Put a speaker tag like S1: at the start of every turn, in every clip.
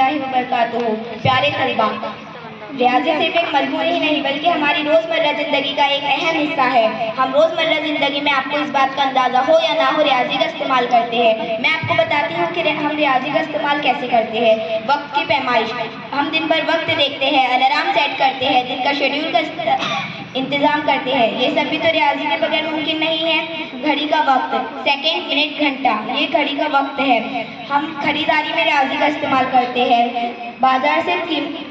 S1: रहमतुल्लाहि व बरकातुहू। प्यारे तलबा, रियाजी सिर्फ एक मजमून ही नहीं बल्कि हमारी रोज़मर्रा ज़िंदगी का एक अहम हिस्सा है। हम रोज़मर्रा ज़िंदगी में, आपको इस बात का अंदाज़ा हो या ना हो, रियाजी का इस्तेमाल करते हैं। मैं आपको बताती हूँ कि हम रियाजी का इस्तेमाल कैसे करते हैं। वक्त की पैमाइश, हम दिन भर वक्त देखते हैं, अलार्म सेट करते हैं, दिन का शेड्यूल का इंतज़ाम करते हैं। ये सब भी तो रियाजी के बगैर मुमकिन नहीं है। घड़ी का वक्त, सेकंड, मिनट, घंटा, ये घड़ी का वक्त है। हम खरीदारी में रियाजी का इस्तेमाल करते हैं। बाजार से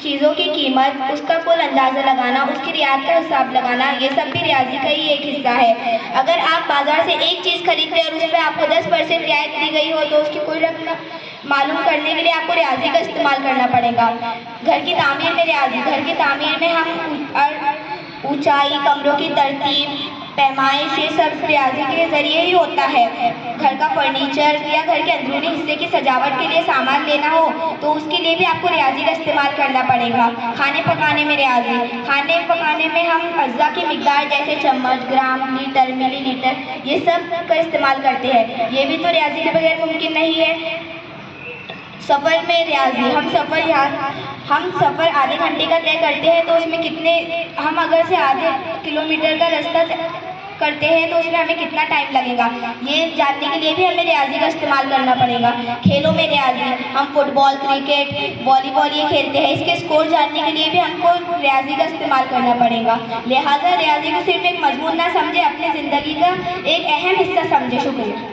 S1: चीज़ों की कीमत, उसका कुल अंदाज़ा लगाना, उसकी रियायत का हिसाब लगाना, ये सब भी रियाजी का ही एक हिस्सा है। अगर आप बाजार से एक चीज़ खरीदते हैं और उस पर आपको 10% रियायत दी गई हो, तो उसकी कुल रकम मालूम करने के लिए आपको रियाजी का इस्तेमाल करना पड़ेगा। घर की तामीर में रियाजी, घर की तामीर में हम ऊंचाई, कमरों की तरतीब, पैमाइश, ये सब रियाजी के ज़रिए ही होता है। घर का फर्नीचर या घर के अंदरूनी हिस्से की सजावट के लिए सामान लेना हो तो उसके लिए भी आपको रियाजी का इस्तेमाल करना पड़ेगा। खाने पकाने में रियाजी, खाने पकाने में हम अज्जा की मिकदार जैसे चम्मच, ग्राम, लीटर, मिलीलीटर, ये सब का इस्तेमाल करते हैं। ये भी तो रियाजी के बगैर मुमकिन नहीं है। सफ़र में रियाजी, हम सफ़र आधे घंटे का तय करते हैं तो उसमें कितने, हम अगर से आधे किलोमीटर का रास्ता करते हैं तो उसमें हमें कितना टाइम लगेगा, ये जानने के लिए भी हमें रियाजी का इस्तेमाल करना पड़ेगा। खेलों में रियाजी, हम फुटबॉल, क्रिकेट, वॉलीबॉल ये खेलते हैं, इसके स्कोर जानने के लिए भी हमको रियाजी का इस्तेमाल करना पड़ेगा। लिहाजा रियाजी को सिर्फ एक मजमून ना समझे, अपनी ज़िंदगी का एक अहम हिस्सा समझे। शुक्रिया।